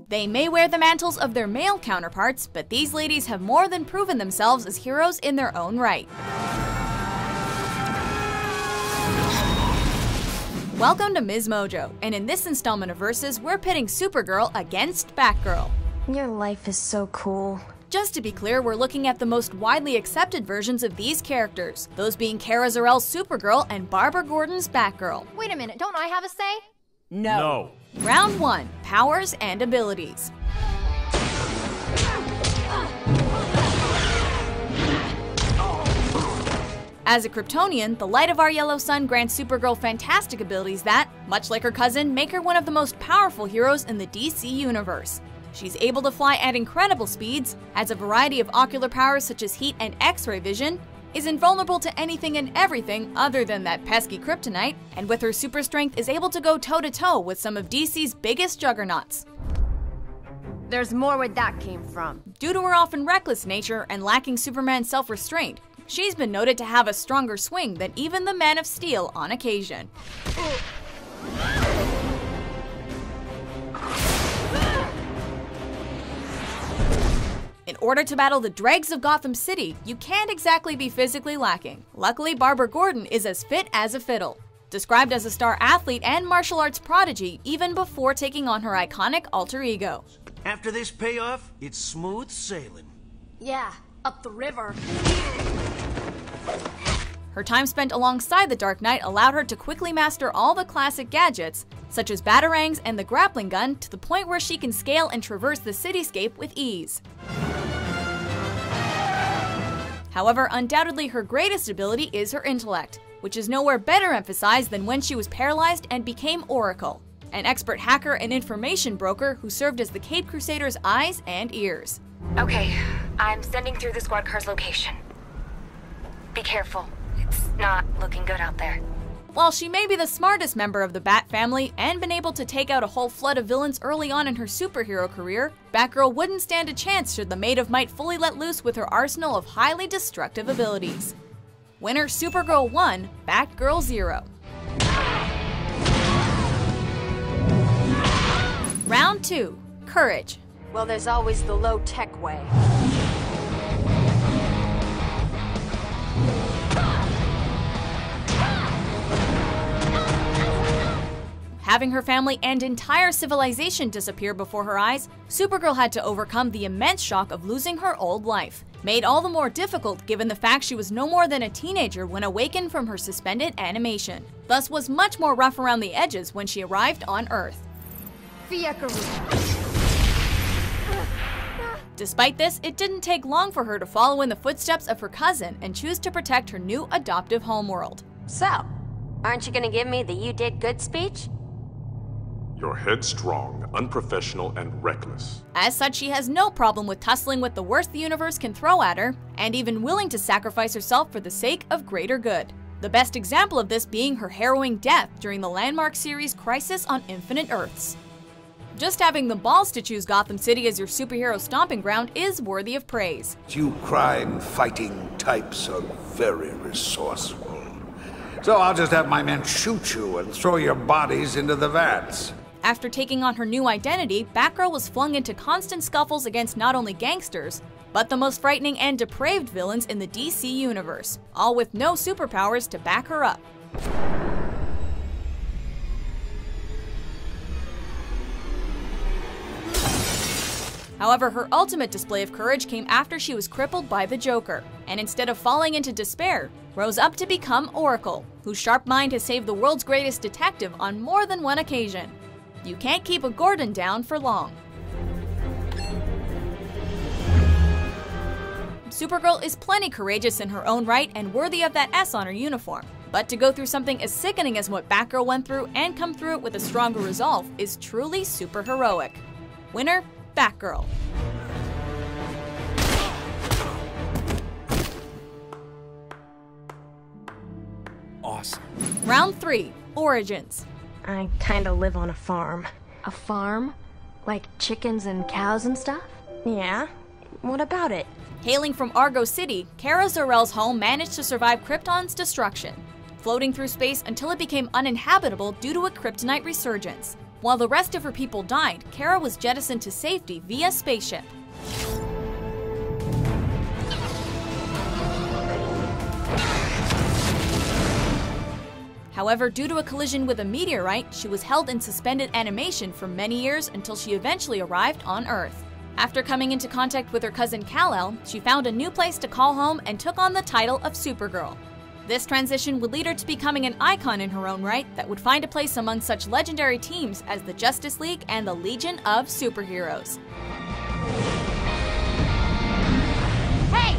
They may wear the mantles of their male counterparts, but these ladies have more than proven themselves as heroes in their own right. Welcome to MsMojo, and in this installment of Versus, we're pitting Supergirl against Batgirl. Your life is so cool. Just to be clear, we're looking at the most widely accepted versions of these characters, those being Kara Zor-El's Supergirl and Barbara Gordon's Batgirl. Wait a minute, don't I have a say? No. Round 1. Powers and Abilities. As a Kryptonian, the light of our yellow sun grants Supergirl fantastic abilities that, much like her cousin, make her one of the most powerful heroes in the DC universe. She's able to fly at incredible speeds, has a variety of ocular powers such as heat and X-ray vision, is invulnerable to anything and everything other than that pesky kryptonite, and with her super strength is able to go toe-to-toe with some of DC's biggest juggernauts. There's more where that came from. Due to her often reckless nature and lacking Superman's self-restraint, she's been noted to have a stronger swing than even the Man of Steel on occasion. In order to battle the dregs of Gotham City, you can't exactly be physically lacking. Luckily, Barbara Gordon is as fit as a fiddle. Described as a star athlete and martial arts prodigy even before taking on her iconic alter ego. After this payoff, it's smooth sailing. Yeah, up the river. Her time spent alongside the Dark Knight allowed her to quickly master all the classic gadgets, such as batarangs and the grappling gun, to the point where she can scale and traverse the cityscape with ease. However, undoubtedly her greatest ability is her intellect, which is nowhere better emphasized than when she was paralyzed and became Oracle, an expert hacker and information broker who served as the Cape Crusader's eyes and ears. Okay, I'm sending through the squad car's location. Be careful, it's not looking good out there. While she may be the smartest member of the Bat family and been able to take out a whole flood of villains early on in her superhero career, Batgirl wouldn't stand a chance should the Maid of Might fully let loose with her arsenal of highly destructive abilities. Winner Supergirl 1, Batgirl 0. Round 2. Courage. Well, there's always the low-tech way. Having her family and entire civilization disappear before her eyes, Supergirl had to overcome the immense shock of losing her old life, made all the more difficult given the fact she was no more than a teenager when awakened from her suspended animation, thus was much more rough around the edges when she arrived on Earth. Despite this, it didn't take long for her to follow in the footsteps of her cousin and choose to protect her new adoptive homeworld. So, aren't you gonna give me the "you did good" speech? You're headstrong, unprofessional, and reckless. As such, she has no problem with tussling with the worst the universe can throw at her, and even willing to sacrifice herself for the sake of greater good. The best example of this being her harrowing death during the landmark series Crisis on Infinite Earths. Just having the balls to choose Gotham City as your superhero stomping ground is worthy of praise. You crime-fighting types are very resourceful. So I'll just have my men shoot you and throw your bodies into the vats. After taking on her new identity, Batgirl was flung into constant scuffles against not only gangsters, but the most frightening and depraved villains in the DC universe, all with no superpowers to back her up. However, her ultimate display of courage came after she was crippled by the Joker, and instead of falling into despair, rose up to become Oracle, whose sharp mind has saved the world's greatest detective on more than one occasion. You can't keep a Gordon down for long. Supergirl is plenty courageous in her own right and worthy of that S on her uniform, but to go through something as sickening as what Batgirl went through and come through it with a stronger resolve is truly superheroic. Winner, Batgirl. Awesome. Round 3. Origins. I kinda live on a farm. A farm? Like chickens and cows and stuff? Yeah? What about it? Hailing from Argo City, Kara Zor-El's home managed to survive Krypton's destruction, floating through space until it became uninhabitable due to a kryptonite resurgence. While the rest of her people died, Kara was jettisoned to safety via spaceship. However, due to a collision with a meteorite, she was held in suspended animation for many years until she eventually arrived on Earth. After coming into contact with her cousin Kal-El, she found a new place to call home and took on the title of Supergirl. This transition would lead her to becoming an icon in her own right that would find a place among such legendary teams as the Justice League and the Legion of Superheroes. Hey!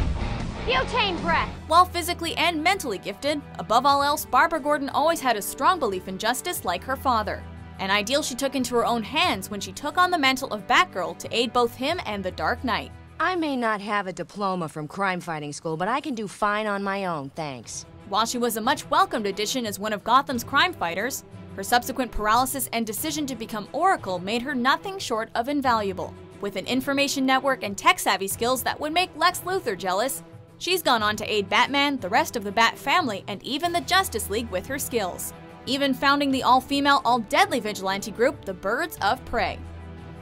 Butane breath! While physically and mentally gifted, above all else, Barbara Gordon always had a strong belief in justice like her father. An ideal she took into her own hands when she took on the mantle of Batgirl to aid both him and the Dark Knight. I may not have a diploma from crime fighting school, but I can do fine on my own, thanks. While she was a much welcomed addition as one of Gotham's crime fighters, her subsequent paralysis and decision to become Oracle made her nothing short of invaluable. With an information network and tech-savvy skills that would make Lex Luthor jealous, she's gone on to aid Batman, the rest of the Bat family, and even the Justice League with her skills, even founding the all-female, all-deadly vigilante group, the Birds of Prey.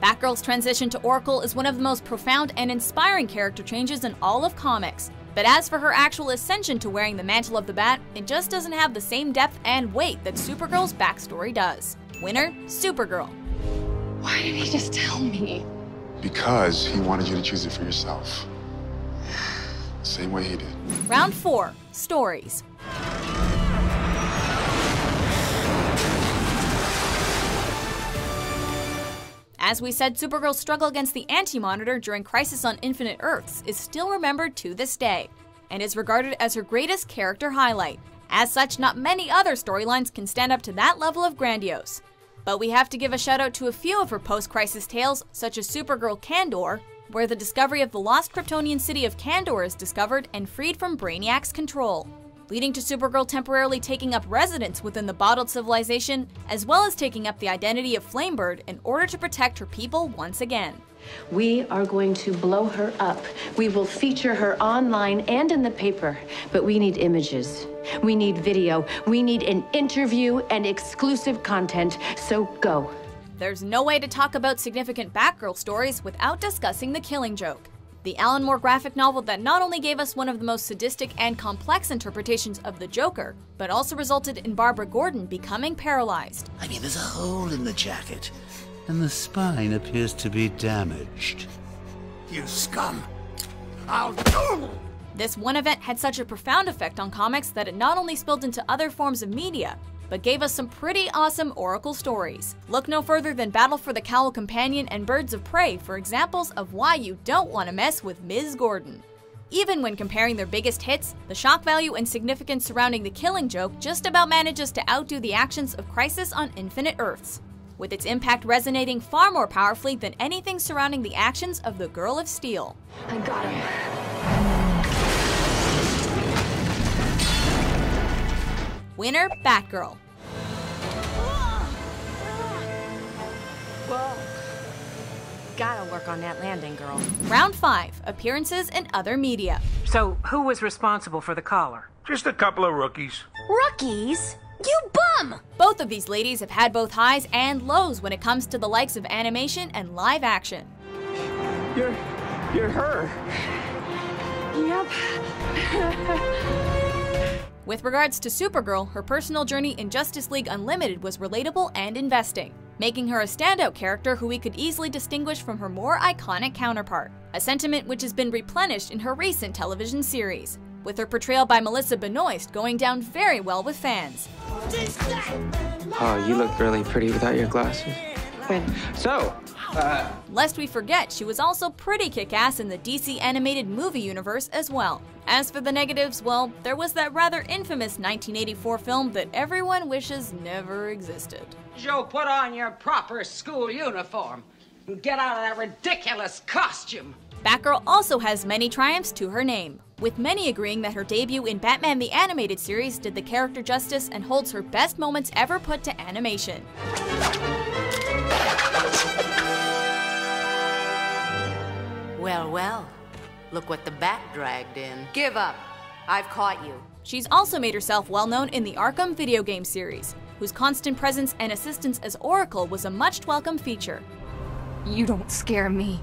Batgirl's transition to Oracle is one of the most profound and inspiring character changes in all of comics. But as for her actual ascension to wearing the mantle of the Bat, it just doesn't have the same depth and weight that Supergirl's backstory does. Winner, Supergirl. Why did he just tell me? Because he wanted you to choose it for yourself. Same way he did. Round 4, Stories. As we said, Supergirl's struggle against the Anti-Monitor during Crisis on Infinite Earths is still remembered to this day, and is regarded as her greatest character highlight. As such, not many other storylines can stand up to that level of grandiose. But we have to give a shout out to a few of her post-crisis tales, such as Supergirl Kandor, where the discovery of the lost Kryptonian city of Kandor is discovered and freed from Brainiac's control, leading to Supergirl temporarily taking up residence within the bottled civilization, as well as taking up the identity of Flamebird in order to protect her people once again. We are going to blow her up. We will feature her online and in the paper, but we need images. We need video. We need an interview and exclusive content, so go. There's no way to talk about significant Batgirl stories without discussing The Killing Joke, the Alan Moore graphic novel that not only gave us one of the most sadistic and complex interpretations of the Joker, but also resulted in Barbara Gordon becoming paralyzed. I mean, there's a hole in the jacket. And the spine appears to be damaged. You scum! I'll... This one event had such a profound effect on comics that it not only spilled into other forms of media, but gave us some pretty awesome Oracle stories. Look no further than Battle for the Cowl Companion and Birds of Prey for examples of why you don't want to mess with Ms. Gordon. Even when comparing their biggest hits, the shock value and significance surrounding The Killing Joke just about manages to outdo the actions of Crisis on Infinite Earths, with its impact resonating far more powerfully than anything surrounding the actions of the Girl of Steel. I got him. Winner, Batgirl. Whoa. Gotta work on that landing, girl. Round 5, Appearances in Other Media. So, who was responsible for the collar? Just a couple of rookies. Rookies? You bum! Both of these ladies have had both highs and lows when it comes to the likes of animation and live action. You're her. Yep. With regards to Supergirl, her personal journey in Justice League Unlimited was relatable and investing, making her a standout character who we could easily distinguish from her more iconic counterpart, a sentiment which has been replenished in her recent television series, with her portrayal by Melissa Benoist going down very well with fans. Oh, you look really pretty without your glasses. So, lest we forget, she was also pretty kick-ass in the DC animated movie universe as well. As for the negatives, well, there was that rather infamous 1984 film that everyone wishes never existed. Joe, put on your proper school uniform and get out of that ridiculous costume. Batgirl also has many triumphs to her name, with many agreeing that her debut in Batman the Animated Series did the character justice and holds her best moments ever put to animation. Well, well, look what the Bat dragged in. Give up. I've caught you. She's also made herself well known in the Arkham video game series, whose constant presence and assistance as Oracle was a much welcome feature. You don't scare me.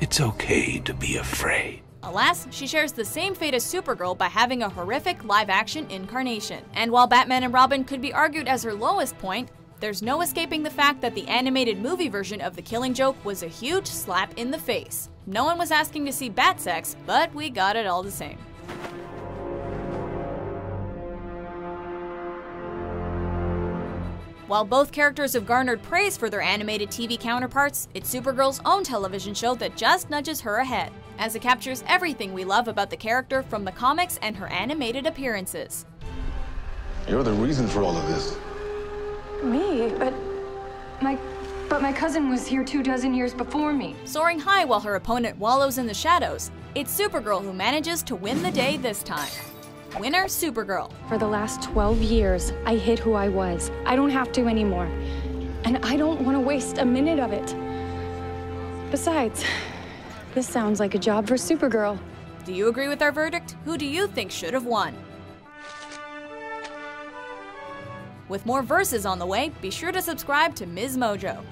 It's okay to be afraid. Alas, she shares the same fate as Supergirl by having a horrific live-action incarnation. And while Batman and Robin could be argued as her lowest point, there's no escaping the fact that the animated movie version of The Killing Joke was a huge slap in the face. No one was asking to see bat sex, but we got it all the same. While both characters have garnered praise for their animated TV counterparts, it's Supergirl's own television show that just nudges her ahead, as it captures everything we love about the character from the comics and her animated appearances. You're the reason for all of this. Me? But my cousin was here 24 years before me. Soaring high while her opponent wallows in the shadows, it's Supergirl who manages to win the day this time. Winner, Supergirl. For the last 12 years, I hid who I was. I don't have to anymore. And I don't want to waste a minute of it. Besides, this sounds like a job for Supergirl. Do you agree with our verdict? Who do you think should have won? With more verses on the way, be sure to subscribe to MsMojo.